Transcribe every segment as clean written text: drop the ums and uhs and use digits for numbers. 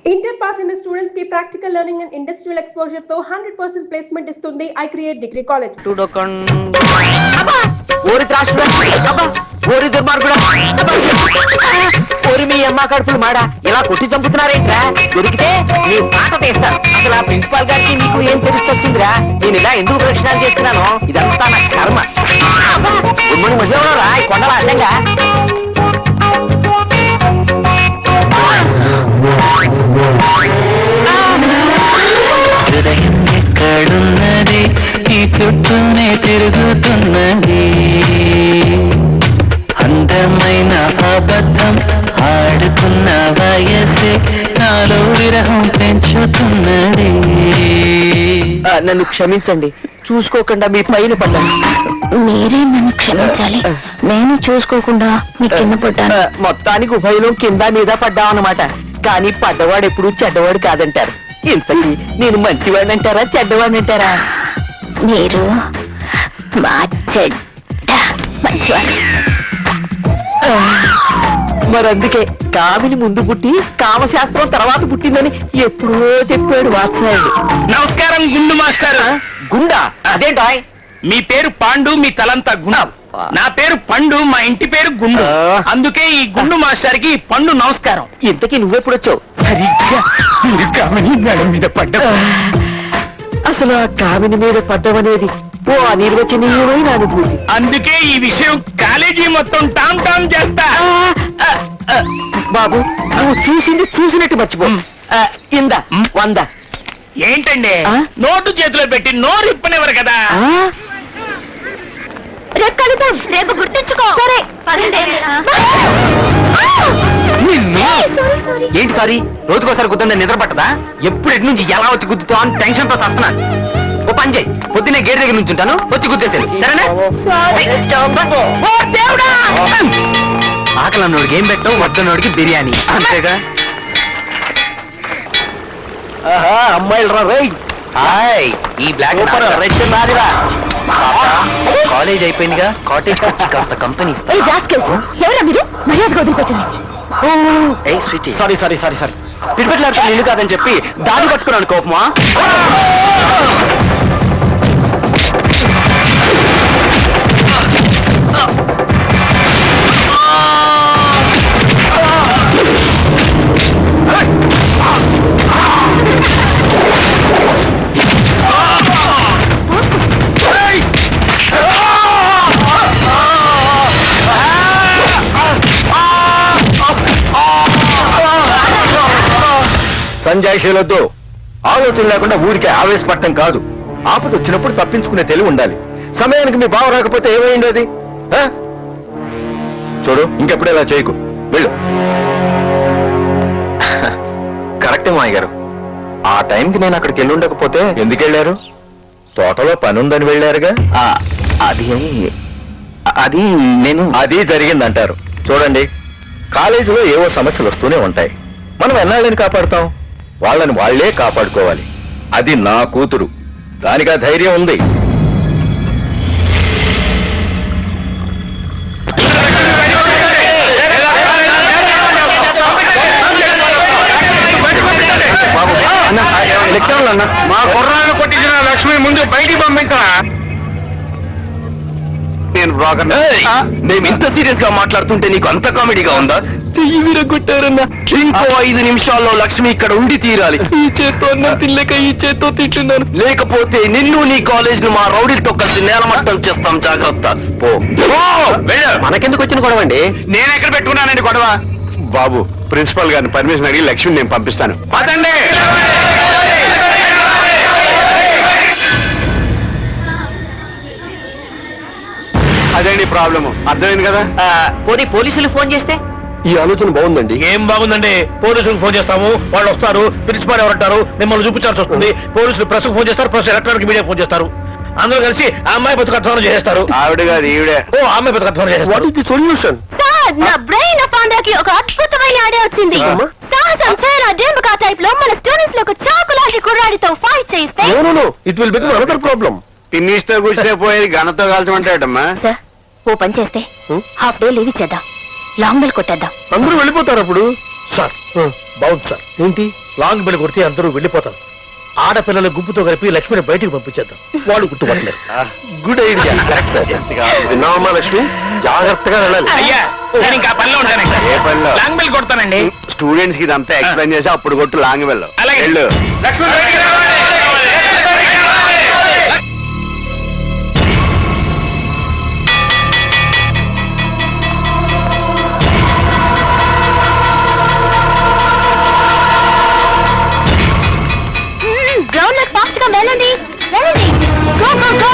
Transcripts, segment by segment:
Inter pass in the students की practical learning and industrial exposure तो 100% placement इस्तुंदी I create degree college. ఓరి త్రాష్ట్ర అబ్బా ఓరి దుర్మార్గుడా ఓరి మీ అమ్మ కడుపులు మాడా ఇలా కొట్టి చంపుతున్నారేంట్రా దొరికితే నీ మాట తీస్తాను అసలు ఆ ప్రిన్సిపాల్ గారికి నీకు ఏం తెలుస్తొచ్చిందిరా నేను ఇలా ఎందుకు ప్రశ్నలు చేస్తున్నాను ఇదంతా నా కర్మ ఉమ్మడి ముసలిలో రా ఈ కొండల అడ్డంగా ఎక్కడున్నది ఈ చుట్టూనే తిరుగుతున్నది అందమైన అబద్ధం ఆడుకున్న వయసే నాలో విరహం పెంచుతున్నది. నన్ను క్షమించండి చూసుకోకుండా మీ పైన పడ్డాను. మీరే నన్ను క్షమించాలి, నేను చూసుకోకుండా మీ కింద పడ్డాను. మొత్తానికి ఉభయలో కింద మీద పడ్డామన్నమాట. కానీ పడ్డవాడు ఎప్పుడు చెడ్డవాడు కాదంటారు. ఇంతకీ నేను మంచివాడిని అంటారా చెడ్డవాడిని అంటారా? మీరు మా చెడ్డ మంచివాడు. మరందుకే కామిని ముందు పుట్టి కామశాస్త్రం తర్వాత పుట్టిందని ఎప్పుడో చెప్పాడు వాత్సాయుడు. నమస్కారం గుండు మాస్టర్. గుండా అదేంటా? మీ పేరు పాండు, మీ తలంతా గుండు. నా పేరు పండు, మా ఇంటి పేరు గుండు. అందుకే ఈ గుండు మాస్టర్ కి పండు నమస్కారం. ఇంతకీ నువ్వెప్పుడొచ్చావు? సరిగ్గా మీరు కామని మేడం మీద పడ్డా. అసలు ఆ కామిని మీద పడ్డమనేది ఓ అనిర్వచనీయమైన అనుభూతి. అందుకే ఈ విషయం కాలేజీ మొత్తం టామ్ టామ్ చేస్తా. బాబు నువ్వు చూసింది చూసినట్టు మర్చిపో. ఇందా 100. ఏంటండి నోటు చేతిలో పెట్టి నోరు ఇప్పనివ్వరు కదా. రేపు కలుద్దాం, రేపు గుర్తుంచుకో. సరే ఏంటి సారీ? రోజుకోసారి గుద్దండి నిద్ర పట్టదా? ఎప్పుడు ఎటు నుంచి ఎలా వచ్చి గుద్దుతావు అని టెన్షన్ తో వస్తున్నాను. ఓ పని చేయి, పొద్దున్నే గేట్ దగ్గర నుంచి ఉంటాను, వచ్చి గుద్దేశాను సరేనా? ఆకలి అన్నోడికి ఏం పెట్టావు, వద్దన్నోడికి బిర్యానీ అంతేగా. అమ్మాయిలు రా రేయ్. హాయ్, ఈ బ్లాక్ నాదిరా. కాలేజ్ అయిపోయిందిగా, కాటేజ్ వచ్చి కాస్త కంపెనీ. ఎవరా మీరు? మర్యాదగా వదిలిపెట్టండి. సారీ సారీ సారీ సారీ పిడిపెట్లాడుతున్న ఇల్లు కాదని చెప్పి దాడి పట్టుకున్నాను కోపమా. సంజాయిషీలతో ఆలోచన లేకుండా ఊరికే ఆవేశపడటం కాదు. ఆపద వచ్చినప్పుడు తప్పించుకునే తెలివి ఉండాలి. సమయానికి మీ బావ రాకపోతే ఏమైంది అది? చూడు, ఇంకెప్పుడు ఇలా చేయకు, వెళ్ళు. కరెక్టే మాయ గారు, ఆ టైంకి నేను అక్కడికి వెళ్ళి ఉండకపోతే. ఎందుకు వెళ్ళారు? తోటలో పని ఉందని వెళ్ళారుగా. అది అది నేను అది జరిగిందంటారు. చూడండి, కాలేజీలో ఏవో సమస్యలు వస్తూనే ఉంటాయి. మనం ఎన్నాళ్ళని కాపాడుతాం? వాళ్ళని వాళ్లే కాపాడుకోవాలి. అది నా కూతురు, దానికి ఆ ధైర్యం ఉంది. మా కుర్రాన్ని కొట్టించిన లక్ష్మి ముందు బయటికి పంపించరా. మేము ఇంత సీరియస్ గా మాట్లాడుతుంటే నీకు అంత కామెడీగా ఉందా? చెయ్యి విరగొట్టారన్నా. ఇంకో 5 నిమిషాల్లో లక్ష్మి ఇక్కడ ఉండి తీరాలి. ఈ చేత్తో అన్నం తినలేక ఈ చేత్తో తింటున్నాను. లేకపోతే నిన్ను నీ కాలేజ్ ను మా రౌడీలతో కలిసి నేలమట్టం చేస్తాం, జాగ్రత్త. పో. మనకెందుకు వచ్చిన గొడవ అండి? నేను ఎక్కడ పెట్టుకున్నానండి గొడవ? బాబు, ప్రిన్సిపల్ గారిని పర్మిషన్ అడిగి లక్ష్మిని నేను పంపిస్తాను. అదండి అదేంటి ప్రాబ్లము, అర్థమైంది కదా. పోనీ పోలీసులు ఫోన్ చేస్తే? ఈ ఆలోచన బాగుందండి. ఏం బాగుందండి? పోలీసులకు ఫోన్ చేస్తాము, వాళ్ళు వస్తారు, ప్రిన్సిపాల్ ఎవరంటారు, మిమ్మల్ని చూపించాల్సి వస్తుంది. పోలీసులు ప్రెస్ ఫోన్ చేస్తారు, ప్రెస్ ఎలక్ట్రానిక్ మీడియా ఫోన్ చేస్తారు. అందరూ కలిసి ఆ అమ్మాయి బతుకు అధ్వానం చేస్తారు. ఆవిడ కాదు ఈవిడే. ఓ, ఆ అమ్మాయి బతుకు అధ్వానం చేస్తారు. What is the solution? Sir, నా బ్రెయిన్ ఆఫ్ ఆంధ్రాకి ఒక అద్భుతమైన ఐడియా వచ్చింది. సాహసం చేయరా డెంబకా టైప్ లో మన స్టూడెంట్స్ లో ఒక చాకులాంటి కుర్రాడితో ఫైట్ చేస్తే it will become another problem. పిన్నిస్తో కూర్చే పోయేది గనతో కాల్చమంటాడమ్మా. సార్, ఓ పని చేస్తే హాఫ్ డే లీవ్ ఇచ్చేద్దాం, లాంగ్ బెల్ కొట్టేద్దాం. అందరూ వెళ్ళిపోతారు అప్పుడు. సార్ బాగుంది సార్. ఏంటి? లాంగ్ బెల్ కొడితే అందరూ వెళ్ళిపోతారు. ఆడపిల్లల గుంపుతో కలిపి లక్ష్మిని బయటికి పంపించేద్దాం. వాళ్ళు గుర్తుపట్టలేరు. Good idea. Correct sir. విన్నావమ్మా లక్ష్మి, జాగ్రత్తగా వెళ్ళాలి. అయ్యా నేను ఇంకా పనిలో ఉంటాను. ఏ పనిలో? Long bell కొడతానండి. స్టూడెంట్స్ కి ఇదంతా ఎక్స్ప్లెయిన్ చేసి అప్పుడు కొట్టు లాంగ్ వెళ్ళు. అలాగే. వెళ్ళు. లక్ష్మి బయటికి రావాలి. గ్రౌండ్ లోకి ఫాస్ట్ గా వెళ్ళండి వెళ్ళండి గో గో గో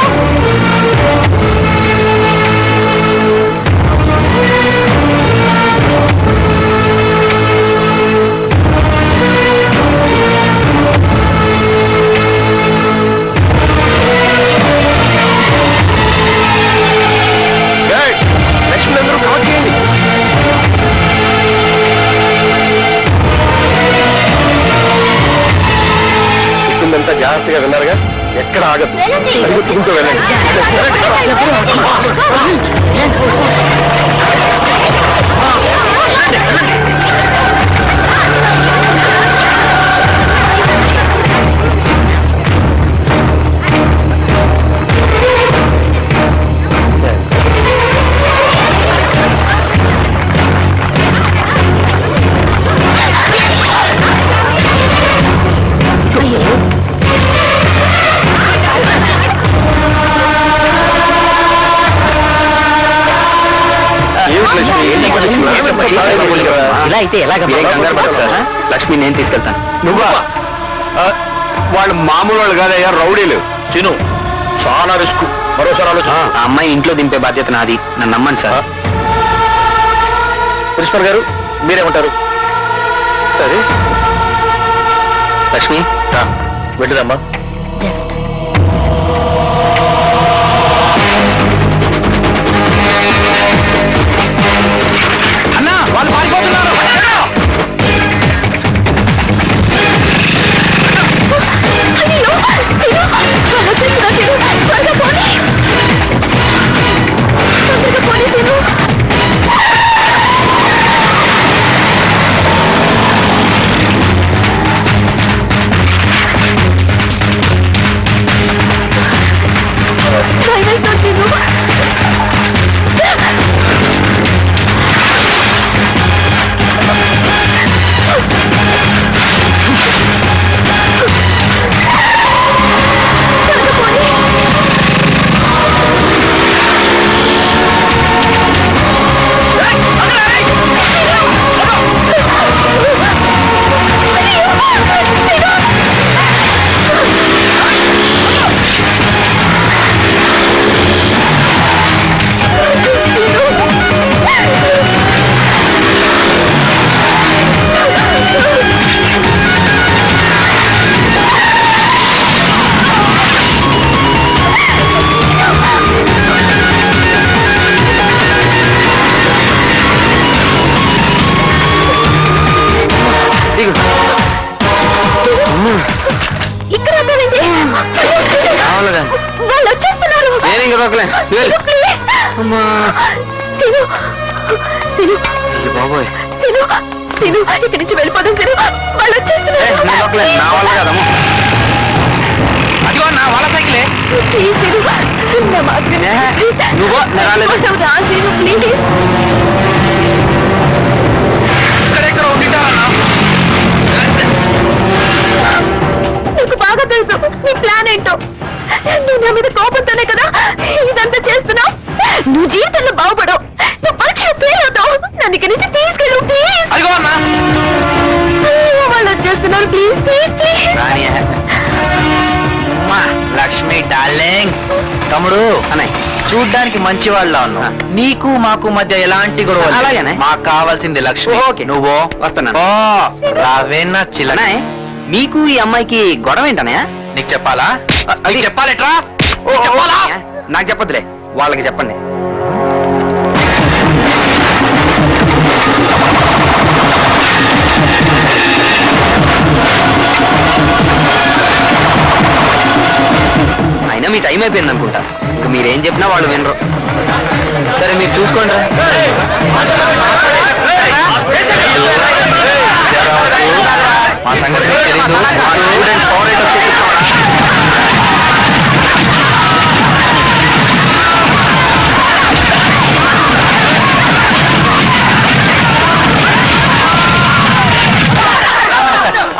ఏయ్, లక్ష్మి అందరూ కవర్ చేయండి. ఇస్తుందంతా జాగ్రత్తగా విన్నారుగా, ఎక్కడ ఆగదు. వెళ్ళండి. పరిగెత్తుకుంటూ వెళ్ళండి. ఇలా అయితే ఎలాగ? మీరేం కంగారు పడకు సార్. లక్ష్మి నేను తీసుకెళ్తాను. నువ్వా? వాళ్ళు మామూలు వాళ్ళు కాదయ్యా, రౌడీలు. తిను చాలా రిస్క్. మరోసారి ఆలోచన. ఆ అమ్మాయి ఇంట్లో దింపే బాధ్యత నాది, నన్ను నమ్మండి సార్. ప్రిన్సిపల్ గారు మీరేమంటారు? సరే లక్ష్మి రా. వెళ్ళిరమ్మా. అన్నా, వాళ్ళు పారిపోతున్నారు. ఇక్కడ వద్దామండి. వాళ్ళు వచ్చేస్తున్నారు. నేనేం కదలే. అమ్మా శీను శీను బాబోయ్. శీను శీను ఇక్కడి నుంచి వెళ్ళిపోదాం శీను. వాళ్ళు వచ్చేస్తున్నారు. నా వల్ల కదమ్మా. అదిగో నా వాళ్ళ సైకిలే. ప్లీజ్ శీను, నా మాట విను. నువ్వు నేను రాలేదు. రా శీను, ప్లీజ్. ఇక్కడెక్కడ ఉండిటావన్నా? నీకు బాగా తెలుసు నీ ప్లాన్ ఏంటో. నువ్వు నా మీద కోపంతోనే కదా ఇదంతా చేస్తున్నావు. నువ్వు జీవితంలో బాగుపడవు. నువ్వు పరీక్ష ఫెయిల్ అవుతావు. నన్ను ఇక్కడి నుంచి తీసుకెళ్ళు ప్లీజ్. అదిగో అన్నా. వాళ్ళు వచ్చేస్తున్నారు. Please please please. Lakshmi darling. తమ్ముడు అన్నయ్య, చూడ్డానికి మంచి వాళ్ళ ఉన్నావు. నీకు మాకు మధ్య ఎలాంటి గొడవ అలాగేనే. మాకు కావాల్సింది లక్ష్మి. ఓకే, నువ్వు వస్తున్నా. ఓ రావేనా చిల్లనా? నీకు ఈ అమ్మాయికి గొడవ ఏంటనయ్య? నీకు చెప్పాలా? అది చెప్పాలెట్రా? చెప్పాలా? నాకు చెప్పదులే, వాళ్ళకి చెప్పండి. అయినా మీ టైం అయిపోయింది అనుకుంటా. ఇంక మీరేం చెప్పినా వాళ్ళు వినరు. సరే మీరు చూసుకోండి. ఆ సంగతి నీకు తెలీదు. మా స్టూడెంట్ పవర్ ఏంటో చూపిస్తావా?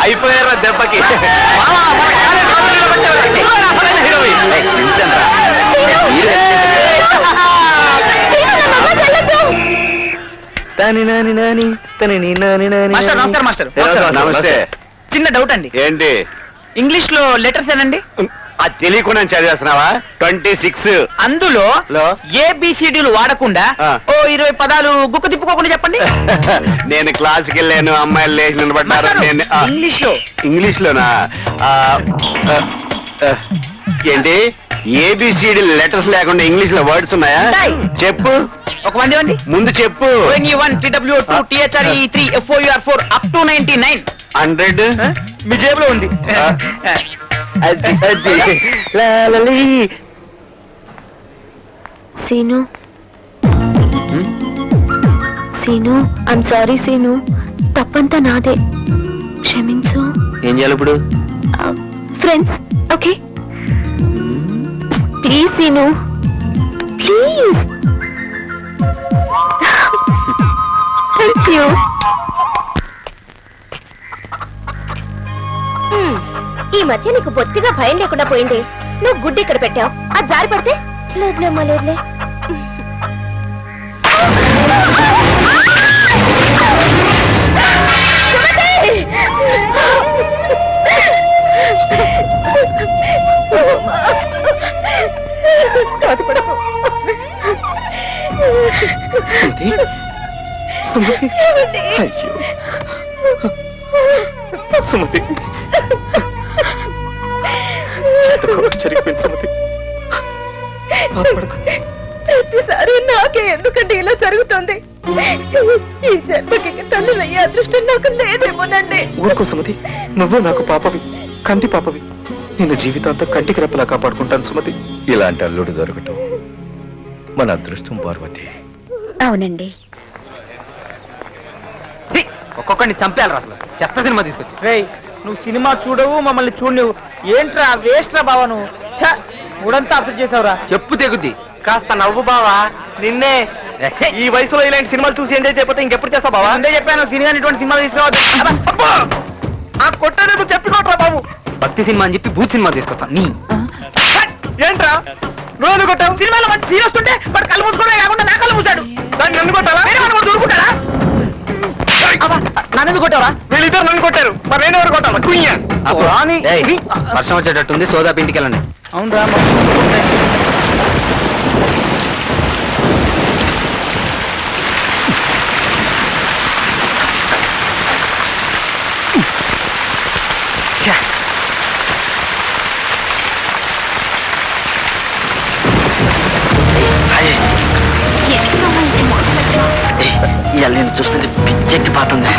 అయిపోయారా దెబ్బకి? మాస్టర్ నమస్కారం మాస్టర్. నమస్తే. చిన్న డౌట్ అండి, ఏంటి ఇంగ్లీష్ లో లెటర్స్ ఏనండి? అది తెలియకుండా చదివేస్తున్నావా? 26 అందులో లో? ఏబిసిడీలు వాడకుండా ఆ. ఓ 20 పదాలు గుక్క తిప్పుకోకుండా చెప్పండి. నేను క్లాస్కి వెళ్ళాను, అమ్మాయిలు లేచి నిలబడ్డారు. మాస్టారు, నేను ఇంగ్లీష్ లో ఇంగ్లీష్ లోనా? ఏంటి ఏబిసిడి లెటర్స్ లేకుండా ఇంగ్లీష్ లో వర్డ్స్ ఉన్నాయా? ఉంటాయి. చెప్పు, ఒక వండి వండి ముందు చెప్పు. ONE1 TW2 THRE3 FOUR4 up to 99. 100 మీ జేబులో ఉంది. సీను సీను ఐమ్ సారీ సీను, తప్పంతా నాదే, క్షమించు. ఏం చేయాలి ఇప్పుడు? Friends okay, please Seenu please. Thank you. ఈ మధ్య నీకు బొత్తిగా భయం లేకుండా పోయింది. నువ్వు గుడ్డి ఇక్కడ పెట్టావు, అది జారి పడితే లేదులేమ్మా లేదులే. సుమతి, ప్రతిసారి నాకే ఎందుకంటే ఇలా జరుగుతుంది? ఈ జన్మకి తల్లి అయ్యే అదృష్టం నాకు లేదేమోనండి. ఊరుకో సుమతి, నువ్వు నాకు పాపవి, కంటి పాపవి. నిన్ను జీవితాంతం కంటికి రెప్పలా కాపాడుకుంటాను సుమతి. ఇలాంటి అల్లుడు దొరకటం మన అదృష్టం పార్వతి. అవునండి. ఒక్కొక్కడిని చంపేయాలి అసలు. చెత్త సినిమా తీసుకొచ్చి. రేయ్, నువ్వు సినిమా చూడవు, మమ్మల్ని చూడవు. ఏంట్రా వేస్ట్ రా బావా నువ్వు. మూడంతా అప్డేట్ చేసావురా. చెప్పు తెగుద్ది. కాస్త నవ్వు బావా. నిన్నే ఈ వయసులో ఇలాంటి సినిమాలు చూసి ఎంజాయ్ చేయకపోతే ఇంకెప్పుడు చేస్తావు బావా? ముందే చెప్పాను సినిమా ఇటువంటి సినిమాలు తీసుకురావద్దు. ఆ కొట్టేందుకు చెప్పుకోట్రా బాబు. భక్తి సినిమా అని చెప్పి భూత్ సినిమా తీసుకొస్తాను. నీ ఏంట్రా రోజు కొట్టావు? సినిమాలో మంచి సీన్ వస్తుంటే వాడు కళ్ళు మూసుకోవడం కాకుండా నా కళ్ళు మూసాడు. దాన్ని నన్ను కొట్టాలా? వేరే వాడు దూరుకుంటాడా? నన్ను కొట్టావరా? వీళ్ళిద్దరు నన్ను కొట్టారు, మరి నేను ఎవరు కొట్టాలా? కుయ్యా. వర్షం వచ్చేటట్టుంది, సోదాపు ఇంటికి వెళ్ళండి. అవునరా. ఇవాళ నేను చూస్తుంటే పిచ్చెక్కిపోతుంది.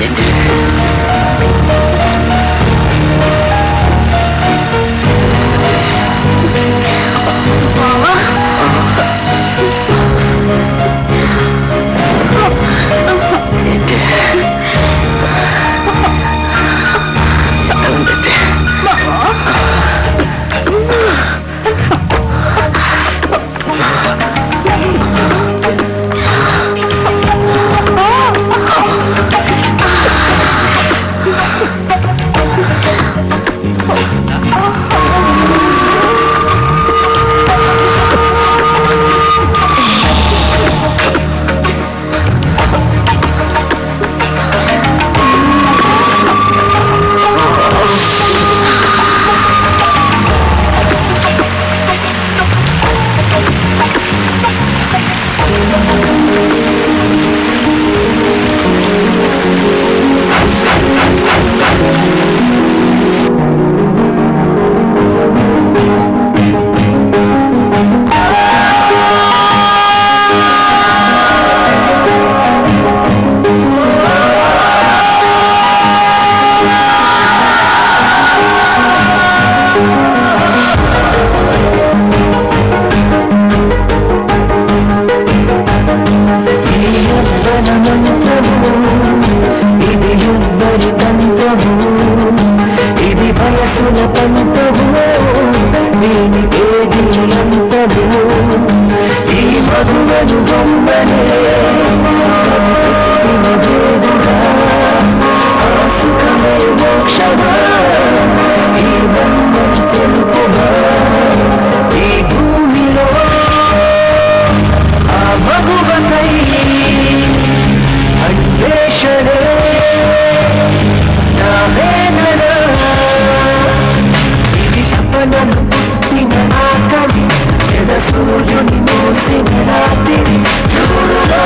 ఏంటి ఏంటి ఇది ఎవ్వరి తంత్రము, ఇది వయసుల తంత్రము, దీని ఏది అంతము, ఈ మధువను బొమ్మనే సుఖమే మోక్షమా, ఈ బంధం తెలుపుమా, ఈ భూమిలో ఆ మగువకై అన్వేషణే నా వేదన, ఇది తపనను పుట్టిన ఆకలి, ఎద సూర్యుని మోసిన రాత్రి చూడురా.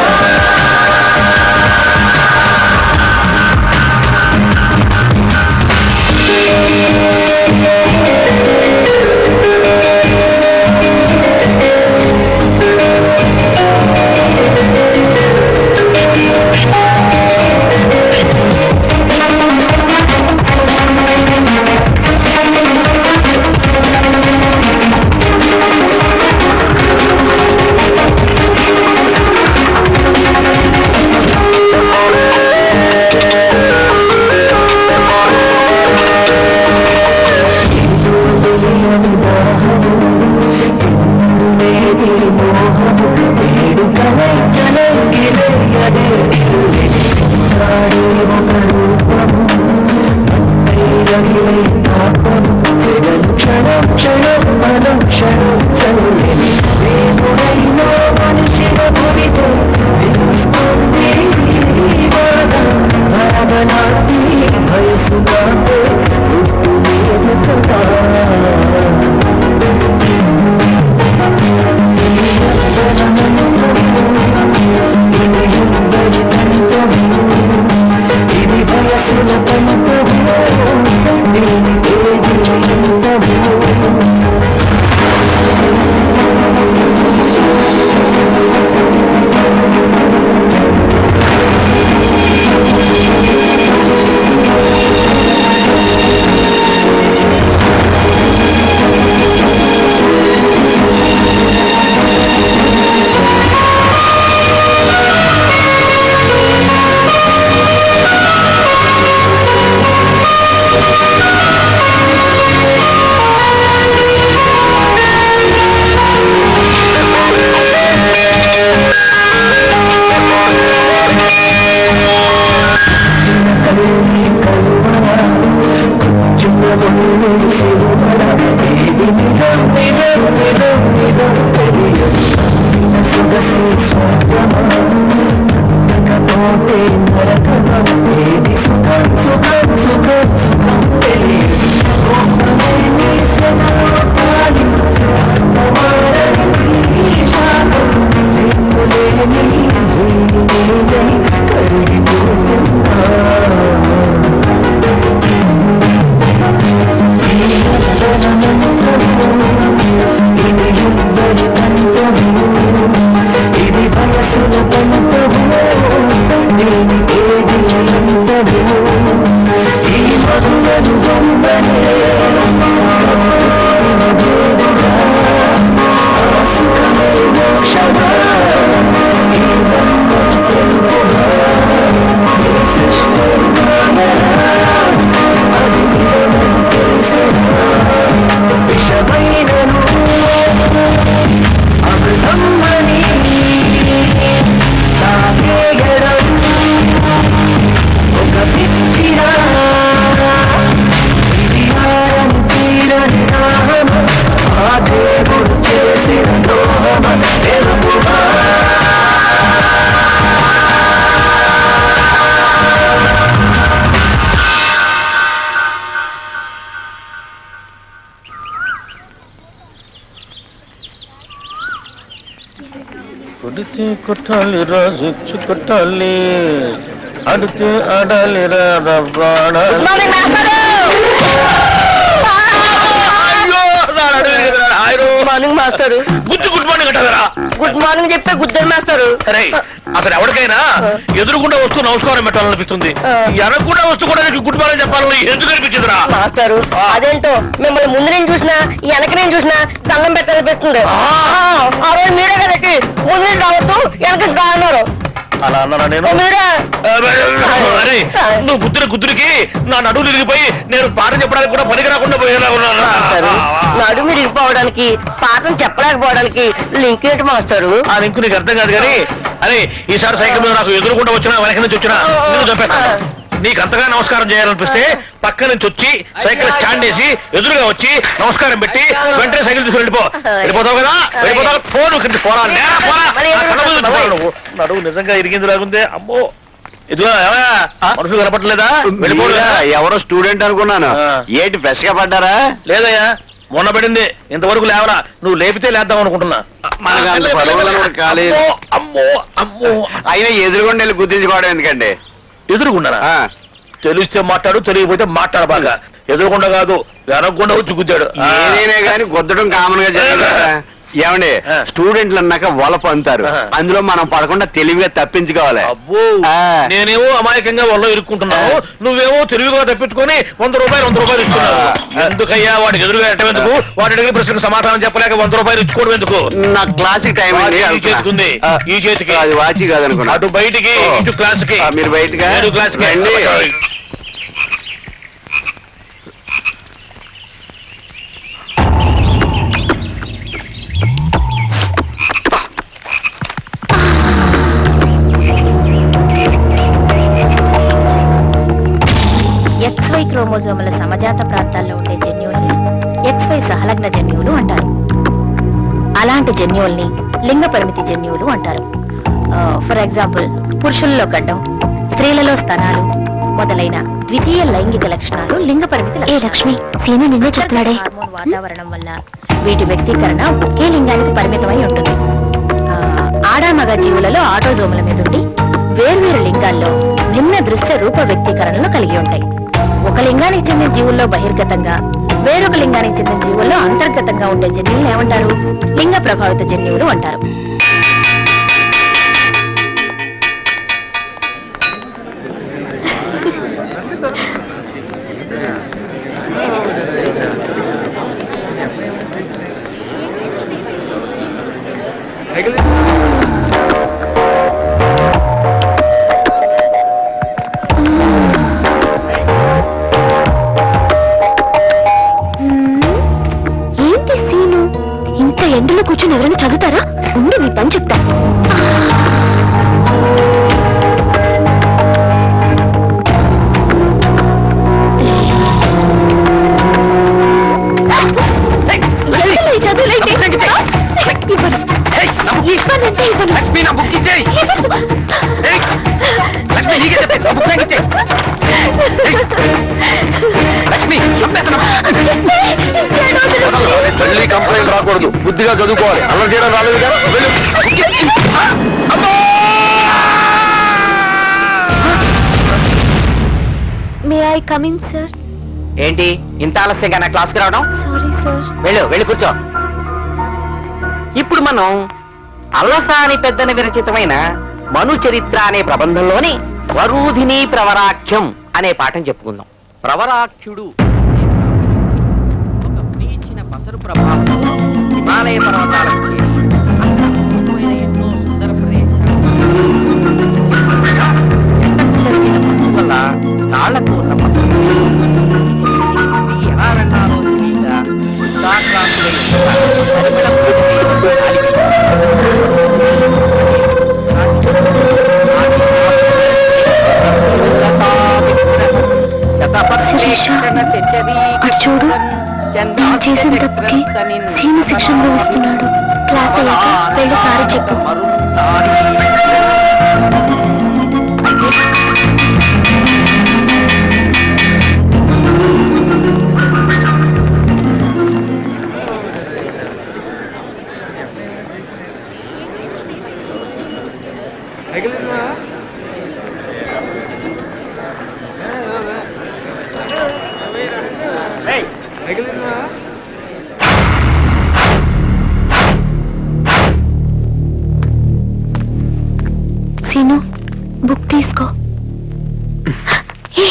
కొడితే కొట్టాలి రాజు కొట్టాలి, అడితే ఆడాలి మార్నింగ్ మాస్టర్ బుద్ధి గుడ్ మార్నింగ్ అంటారా? గుడ్ మార్నింగ్ చెప్పే గుద్దరు మాస్టారు. సరే అసలు ఎవరికైనా ఎదురుకుండా వస్తూ నమస్కారం పెట్టాలనిపిస్తుంది, ఎనకుండా వస్తూ కూడా నీకు గుడ్ మార్నింగ్ చెప్పాలని ఎందుకు అనిపించదురా? మాస్టారు అదేంటో మిమ్మల్ని ముందు నేను చూసినా వెనక నేను చూసినా దండం పెట్టాలనిపిస్తుంది. ఆ రోజు మీరే కదండి ముందు నుంచి రావద్దు వెనక అన్నారు. అలా అన్నారా నేను? మీరే అరే నువ్వు గుద్దురికి నా నడువు తిరిగిపోయి నేను పాట చెప్పడానికి కూడా పనికి రాకుండా పోయేలా ఉన్నాను. నడుము విరిగిపోవడానికి పాఠం చెప్పలేకపోవడానికి లింక్ ఏంటి మాస్టారు? ఆ లింకు నీకు అర్థం కాదు కానీ, అరే ఈసారి సైకిల్ మీద నాకు ఎదురుకుండా వచ్చినా వెనక నుంచి వచ్చినా నేను చంపేస్తాను. నీకు అంతగా నమస్కారం చేయాలనిపిస్తే పక్క నుంచి వచ్చి సైకిల్ స్టాండ్ వేసి ఎదురుగా వచ్చి నమస్కారం పెట్టి వెంటనే సైకిల్ తీసుకుని వెళ్ళిపోతావు కదా, వెళ్ళిపోతావు. ఫోన్ పోరా నువ్వు నడువు నిజంగా ఇరిగింది లాగుందే. అమ్మో ఇదిగో మనుషులు కనపడలేదా? వెళ్ళిపోలేదా? ఎవరో స్టూడెంట్ అనుకున్నాను. ఏంటి ఫ్రెష్ గా పడ్డారా? లేదయ్యా మొన్న పడింది, ఇంతవరకు లేవరా. నువ్వు లేపితే లేద్దాం అనుకుంటున్నా. అమ్మో అమ్మో అయినా ఎదురుగుండా వెళ్ళి గుర్తించుకోవడం ఎందుకండి? ఎదురుగుండా తెలిస్తే మాట్లాడు, తెలియకపోతే మాట్లాడు. బాగా ఎదురుకుండా కాదు వెనకుండా వచ్చి గుద్దాడు. ఏదైనా కానీ గుద్దడం కామన్ గా జరుగుతుందా? ఏమండి స్టూడెంట్లు అన్నాక వలప అంటారు, అందులో మనం పడకుండా తెలివిగా తప్పించుకోవాలి. అబ్బో నేనేమో అమాయకంగా వల్ల ఇరుక్కుంటున్నావు, నువ్వేమో తెలివిగా తప్పించుకొని 100 రూపాయలు ఇస్తున్నావు. ఎందుకయ్యా వాడికి ఎదురుగా ఎట్టేందుకు? వాటి అడిగిన ప్రశ్నకు సమాధానం చెప్పలేక 100 రూపాయలు ఇచ్చుకోవడం ఎందుకు? నా క్లాసిక్ టైం చేస్తుంది ఈ చేతికి, అది వాచి కాదనుకున్నా. అటు బయటికి ఇటు క్లాస్ కి. మీరు బయటగా క్లాస్కి రండి. XY క్రోమోజోముల సమజాత ప్రాంతాల్లో ఉండే జన్యువుల్ని XY సహలగ్న జన్యువులు అంటారు. అలాంటి జన్యువుల్ని లింగ పరిమితి జన్యువులు అంటారు. ఫర్ ఎగ్జాంపుల్ పురుషుల్లో గడ్డం, స్త్రీలలో స్తనాలు మొదలైన ద్వితీయ లైంగిక లక్షణాలు లింగ పరిమితి లక్షణాలు. సీను నిన్నే చెప్తున్నాడే. హార్మోన్ వాతావరణం వల్ల వీటి వ్యక్తీకరణ ఒకే లింగానికి పరిమితమై ఉంటుంది. ఆడామగ జీవులలో ఆటోజోముల మీద ఉండి వేర్వేరు లింగాల్లో భిన్న దృశ్య రూప వ్యక్తీకరణలు కలిగి ఉంటాయి. ఒక లింగానికి చెందిన జీవుల్లో బహిర్గతంగా, వేరొక లింగానికి చెందిన జీవుల్లో అంతర్గతంగా ఉండే జన్యువులు ఏమంటారు? లింగ ప్రభావిత జన్యువులు అంటారు. ఏంటి సీను ఇంత ఎండలో కూర్చొని ఎవరైనా చదువుతారా? ఉండి నీ పని చెప్తా. తల్లి కంప్లైంట్ రాకూడదు, బుద్ధిగా చదువుకోవాలి. అలా చేయడం రాలేదు కదా. May I come in sir? ఏంటి ఇంత ఆలస్యంగా నా క్లాస్కి రావడం? Sorry sir. వెళ్ళి కూర్చో. ఇప్పుడు మనం అల్లసాని పెద్దని విరచితమైన మను చరిత్ర అనే ప్రబంధంలోని వరూధిని ప్రవరాఖ్యం అనే పాఠం చెప్పుకుందాం. ప్రవరాఖ్యుడు ఒక ముని ఇచ్చిన పసరు ప్రభావంతో హిమాలయ పర్వతాలకు చేరి అక్కడ అద్భుతమైన ఎన్నో సుందర ప్రదేశాలు జరిగిన మంచు వల్ల కాళ్లకు ఉన్న పసరు ఎలా వెళ్ళాలో తెలియక చూడు నేను చేసిన తప్పుకి సీను శిక్ష అనుభవిస్తున్నాడు. క్లాస్ అయ్యాక వెళ్ళి సారీ చెప్పు. సీను బుక్ తీసుకో. ఏ,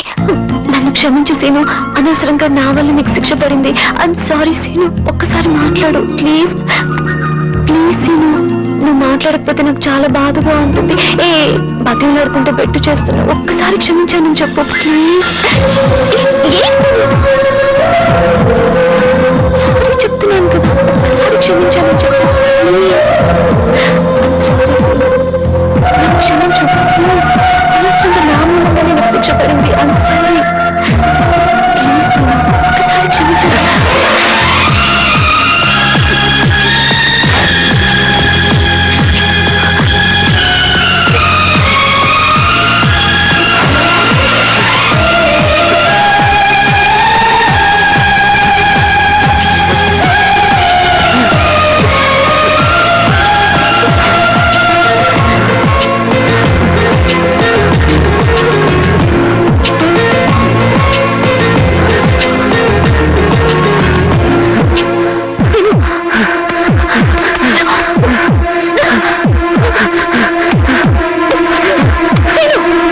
నన్ను క్షమించు సీను, అనవసరంగా నా వల్ల నీకు శిక్ష పడింది. ఐఎమ్ సారీ సీను, ఒక్కసారి మాట్లాడు ప్లీజ్. ప్లీజ్ సీను, నువ్వు మాట్లాడకపోతే నాకు చాలా బాధగా ఉంటుంది. ఏ బతిలాడుకుంటే బెట్టు చేస్తున్నా, ఒక్కసారి క్షమించానని చెప్పు ప్లీజ్.